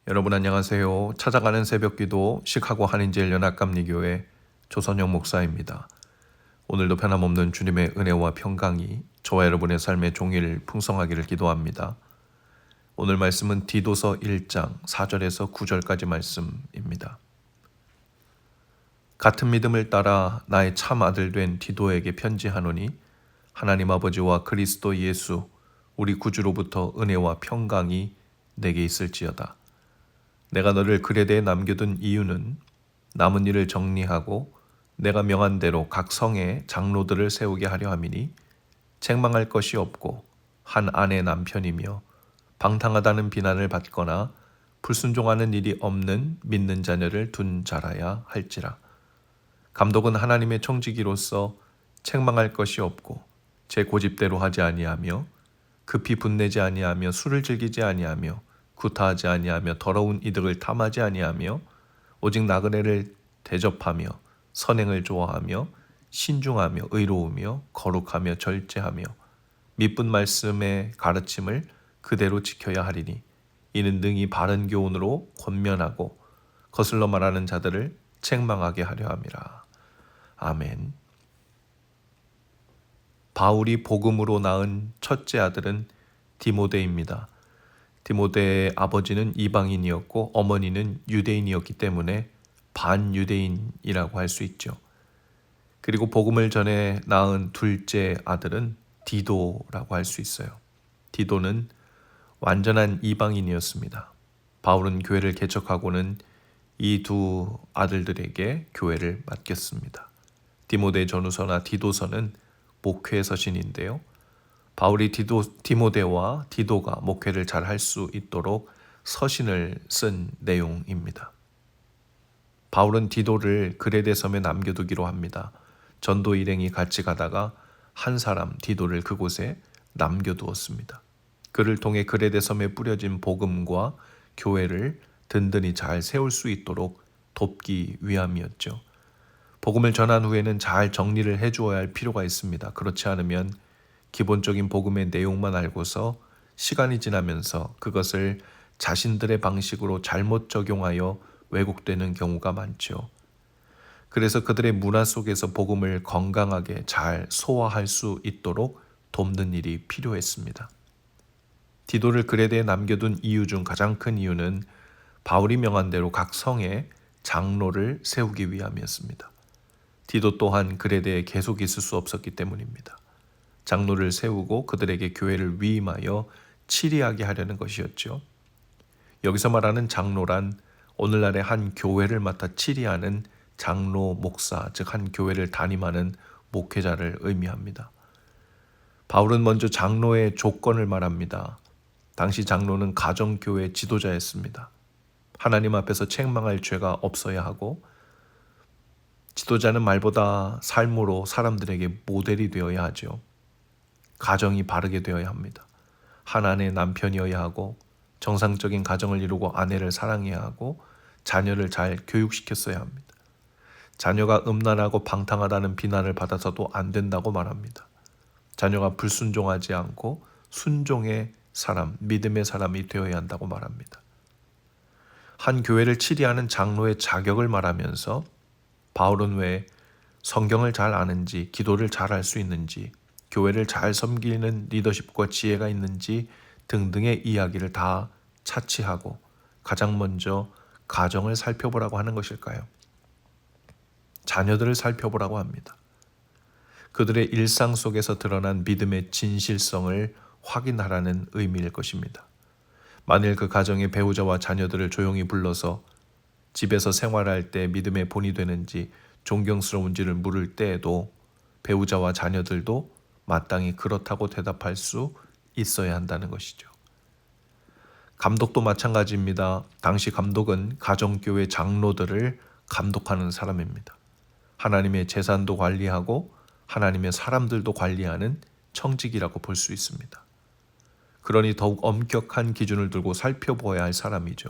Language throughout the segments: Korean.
여러분 안녕하세요. 찾아가는 새벽기도 시카고 한인제일 연합감리교회 조선영 목사입니다. 오늘도 변함없는 주님의 은혜와 평강이 저와 여러분의 삶의 종일 풍성하기를 기도합니다. 오늘 말씀은 디도서 1장 4절에서 9절까지 말씀입니다. 같은 믿음을 따라 나의 참 아들 된 디도에게 편지하노니 하나님 아버지와 그리스도 예수 우리 구주로부터 은혜와 평강이 내게 있을지어다. 내가 너를 그레데에 남겨둔 이유는 남은 일을 정리하고 내가 명한 대로 각 성에 장로들을 세우게 하려 함이니 책망할 것이 없고 한 아내 남편이며 방탕하다는 비난을 받거나 불순종하는 일이 없는 믿는 자녀를 둔 자라야 할지라. 감독은 하나님의 청지기로서 책망할 것이 없고 제 고집대로 하지 아니하며 급히 분내지 아니하며 술을 즐기지 아니하며 구타하지 아니하며 더러운 이득을 탐하지 아니하며 오직 나그네를 대접하며 선행을 좋아하며 신중하며 의로우며 거룩하며 절제하며 미쁜 말씀의 가르침을 그대로 지켜야 하리니 이는 능히 바른 교훈으로 권면하고 거슬러 말하는 자들을 책망하게 하려 함이라. 아멘. 바울이 복음으로 낳은 첫째 아들은 디모데입니다. 디모데의 아버지는 이방인이었고 어머니는 유대인이었기 때문에 반유대인이라고 할 수 있죠. 그리고 복음을 전해 낳은 둘째 아들은 디도라고 할 수 있어요. 디도는 완전한 이방인이었습니다. 바울은 교회를 개척하고는 이 두 아들들에게 교회를 맡겼습니다. 디모데 전후서나 디도서는 목회 서신인데요. 바울이 디모데와 디도가 목회를 잘 할 수 있도록 서신을 쓴 내용입니다. 바울은 디도를 그레데 섬에 남겨두기로 합니다. 전도 일행이 같이 가다가 한 사람 디도를 그곳에 남겨두었습니다. 그를 통해 그레데 섬에 뿌려진 복음과 교회를 든든히 잘 세울 수 있도록 돕기 위함이었죠. 복음을 전한 후에는 잘 정리를 해주어야 할 필요가 있습니다. 그렇지 않으면 기본적인 복음의 내용만 알고서 시간이 지나면서 그것을 자신들의 방식으로 잘못 적용하여 왜곡되는 경우가 많죠. 그래서 그들의 문화 속에서 복음을 건강하게 잘 소화할 수 있도록 돕는 일이 필요했습니다. 디도를 그레데에 남겨둔 이유 중 가장 큰 이유는 바울이 명한 대로 각 성에 장로를 세우기 위함이었습니다. 디도 또한 그레데에 계속 있을 수 없었기 때문입니다. 장로를 세우고 그들에게 교회를 위임하여 치리하게 하려는 것이었죠. 여기서 말하는 장로란 오늘날의 한 교회를 맡아 치리하는 장로, 목사, 즉 한 교회를 담임하는 목회자를 의미합니다. 바울은 먼저 장로의 조건을 말합니다. 당시 장로는 가정교회 지도자였습니다. 하나님 앞에서 책망할 죄가 없어야 하고 지도자는 말보다 삶으로 사람들에게 모델이 되어야 하죠. 가정이 바르게 되어야 합니다. 한 아내 남편이어야 하고 정상적인 가정을 이루고 아내를 사랑해야 하고 자녀를 잘 교육시켰어야 합니다. 자녀가 음란하고 방탕하다는 비난을 받아서도 안 된다고 말합니다. 자녀가 불순종하지 않고 순종의 사람, 믿음의 사람이 되어야 한다고 말합니다. 한 교회를 치리하는 장로의 자격을 말하면서 바울은 왜 성경을 잘 아는지, 기도를 잘 할 수 있는지, 교회를 잘 섬기는 리더십과 지혜가 있는지 등등의 이야기를 다 차치하고 가장 먼저 가정을 살펴보라고 하는 것일까요? 자녀들을 살펴보라고 합니다. 그들의 일상 속에서 드러난 믿음의 진실성을 확인하라는 의미일 것입니다. 만일 그 가정의 배우자와 자녀들을 조용히 불러서 집에서 생활할 때 믿음의 본이 되는지 존경스러운지를 물을 때에도 배우자와 자녀들도 마땅히 그렇다고 대답할 수 있어야 한다는 것이죠. 감독도 마찬가지입니다. 당시 감독은 가정교회 장로들을 감독하는 사람입니다. 하나님의 재산도 관리하고 하나님의 사람들도 관리하는 청직이라고 볼 수 있습니다. 그러니 더욱 엄격한 기준을 들고 살펴보아야 할 사람이죠.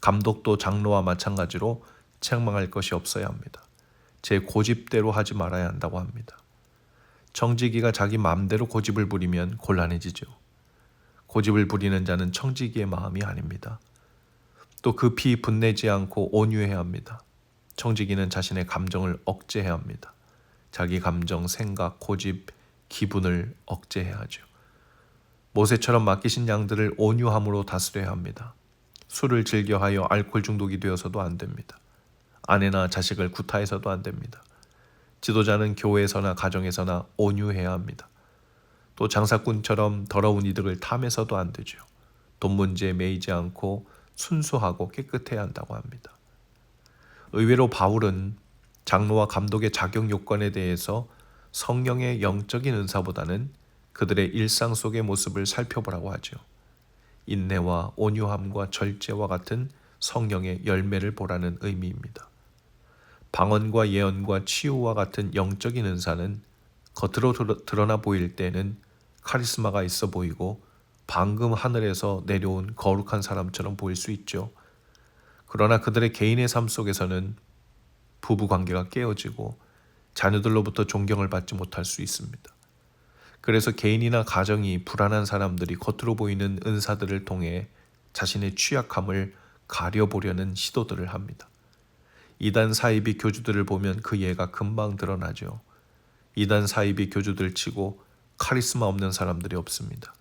감독도 장로와 마찬가지로 책망할 것이 없어야 합니다. 제 고집대로 하지 말아야 한다고 합니다. 청지기가 자기 마음대로 고집을 부리면 곤란해지죠. 고집을 부리는 자는 청지기의 마음이 아닙니다. 또 급히 분내지 않고 온유해야 합니다. 청지기는 자신의 감정을 억제해야 합니다. 자기 감정, 생각, 고집, 기분을 억제해야 하죠. 모세처럼 맡기신 양들을 온유함으로 다스려야 합니다. 술을 즐겨하여 알코올 중독이 되어서도 안 됩니다. 아내나 자식을 구타해서도 안 됩니다. 지도자는 교회에서나 가정에서나 온유해야 합니다. 또 장사꾼처럼 더러운 이득을 탐해서도 안 되죠. 돈 문제에 매이지 않고 순수하고 깨끗해야 한다고 합니다. 의외로 바울은 장로와 감독의 자격 요건에 대해서 성령의 영적인 은사보다는 그들의 일상 속의 모습을 살펴보라고 하죠. 인내와 온유함과 절제와 같은 성령의 열매를 보라는 의미입니다. 방언과 예언과 치유와 같은 영적인 은사는 겉으로 드러나 보일 때는 카리스마가 있어 보이고 방금 하늘에서 내려온 거룩한 사람처럼 보일 수 있죠. 그러나 그들의 개인의 삶 속에서는 부부 관계가 깨어지고 자녀들로부터 존경을 받지 못할 수 있습니다. 그래서 개인이나 가정이 불안한 사람들이 겉으로 보이는 은사들을 통해 자신의 취약함을 가려보려는 시도들을 합니다. 이단 사이비 교주들을 보면 그 예가 금방 드러나죠. 이단 사이비 교주들 치고 카리스마 없는 사람들이 없습니다.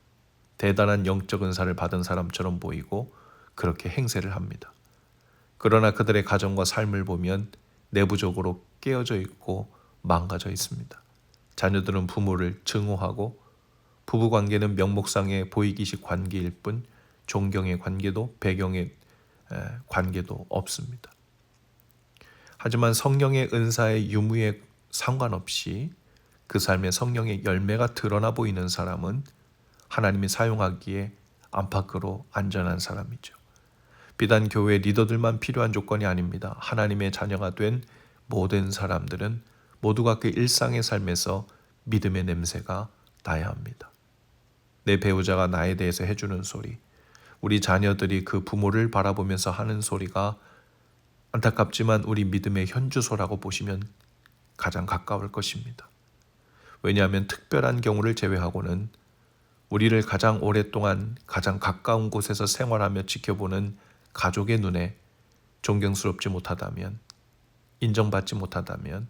대단한 영적 은사를 받은 사람처럼 보이고 그렇게 행세를 합니다. 그러나 그들의 가정과 삶을 보면 내부적으로 깨어져 있고 망가져 있습니다. 자녀들은 부모를 증오하고 부부관계는 명목상의 보이기식 관계일 뿐 존경의 관계도 배경의 관계도 없습니다. 하지만 성령의 은사의 유무에 상관없이 그 삶의 성령의 열매가 드러나 보이는 사람은 하나님이 사용하기에 안팎으로 안전한 사람이죠. 비단 교회 리더들만 필요한 조건이 아닙니다. 하나님의 자녀가 된 모든 사람들은 모두가 그 일상의 삶에서 믿음의 냄새가 나야 합니다. 내 배우자가 나에 대해서 해주는 소리, 우리 자녀들이 그 부모를 바라보면서 하는 소리가 안타깝지만 우리 믿음의 현주소라고 보시면 가장 가까울 것입니다. 왜냐하면 특별한 경우를 제외하고는 우리를 가장 오랫동안 가장 가까운 곳에서 생활하며 지켜보는 가족의 눈에 존경스럽지 못하다면, 인정받지 못하다면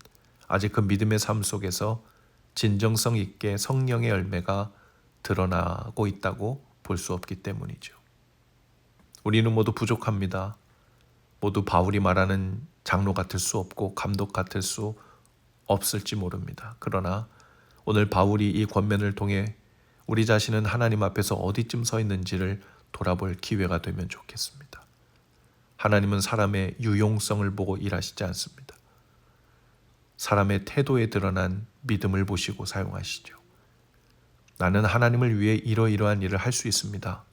아직 그 믿음의 삶 속에서 진정성 있게 성령의 열매가 드러나고 있다고 볼 수 없기 때문이죠. 우리는 모두 부족합니다. 모두 바울이 말하는 장로 같을 수 없고 감독 같을 수 없을지 모릅니다. 그러나 오늘 바울이 이 권면을 통해 우리 자신은 하나님 앞에서 어디쯤 서 있는지를 돌아볼 기회가 되면 좋겠습니다. 하나님은 사람의 유용성을 보고 일하시지 않습니다. 사람의 태도에 드러난 믿음을 보시고 사용하시죠. 나는 하나님을 위해 이러이러한 일을 할 수 있습니다.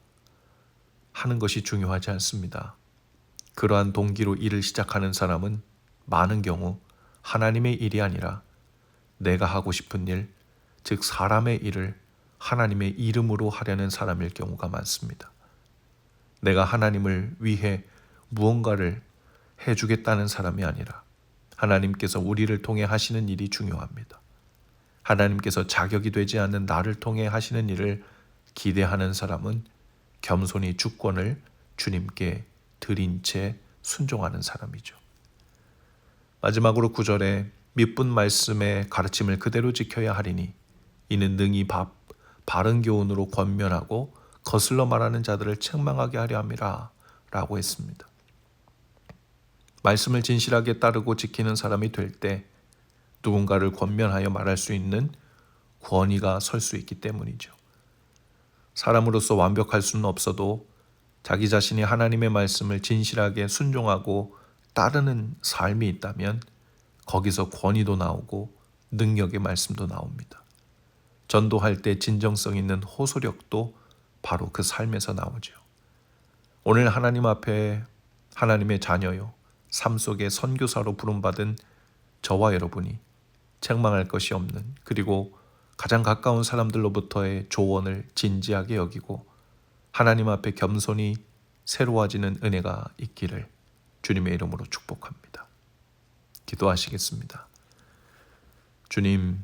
하는 것이 중요하지 않습니다. 그러한 동기로 일을 시작하는 사람은 많은 경우 하나님의 일이 아니라 내가 하고 싶은 일, 즉 사람의 일을 하나님의 이름으로 하려는 사람일 경우가 많습니다. 내가 하나님을 위해 무언가를 해주겠다는 사람이 아니라 하나님께서 우리를 통해 하시는 일이 중요합니다. 하나님께서 자격이 되지 않는 나를 통해 하시는 일을 기대하는 사람은 겸손히 주권을 주님께 드린 채 순종하는 사람이죠. 마지막으로 9절에 밑분 말씀의 가르침을 그대로 지켜야 하리니 이는 능히 바른 교훈으로 권면하고 거슬러 말하는 자들을 책망하게 하려 함이라 라고 했습니다. 말씀을 진실하게 따르고 지키는 사람이 될 때 누군가를 권면하여 말할 수 있는 권위가 설 수 있기 때문이죠. 사람으로서 완벽할 수는 없어도 자기 자신이 하나님의 말씀을 진실하게 순종하고 따르는 삶이 있다면 거기서 권위도 나오고 능력의 말씀도 나옵니다. 전도할 때 진정성 있는 호소력도 바로 그 삶에서 나오죠. 오늘 하나님 앞에 하나님의 자녀요, 삶 속에 선교사로 부름받은 저와 여러분이 책망할 것이 없는, 그리고 가장 가까운 사람들로부터의 조언을 진지하게 여기고 하나님 앞에 겸손히 새로워지는 은혜가 있기를 주님의 이름으로 축복합니다. 기도하시겠습니다. 주님,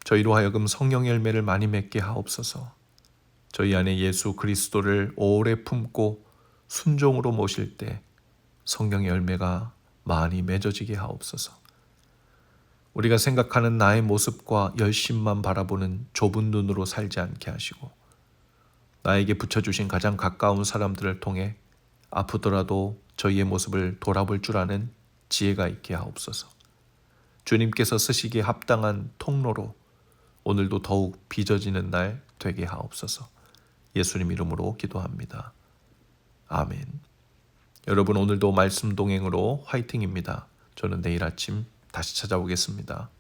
저희로 하여금 성령의 열매를 많이 맺게 하옵소서. 저희 안에 예수 그리스도를 오래 품고 순종으로 모실 때 성령의 열매가 많이 맺어지게 하옵소서. 우리가 생각하는 나의 모습과 열심만 바라보는 좁은 눈으로 살지 않게 하시고 나에게 붙여주신 가장 가까운 사람들을 통해 아프더라도 저희의 모습을 돌아볼 줄 아는 지혜가 있게 하옵소서. 주님께서 쓰시기에 합당한 통로로 오늘도 더욱 빚어지는 날 되게 하옵소서. 예수님 이름으로 기도합니다. 아멘. 여러분 오늘도 말씀 동행으로 화이팅입니다. 저는 내일 아침 다시 찾아오겠습니다.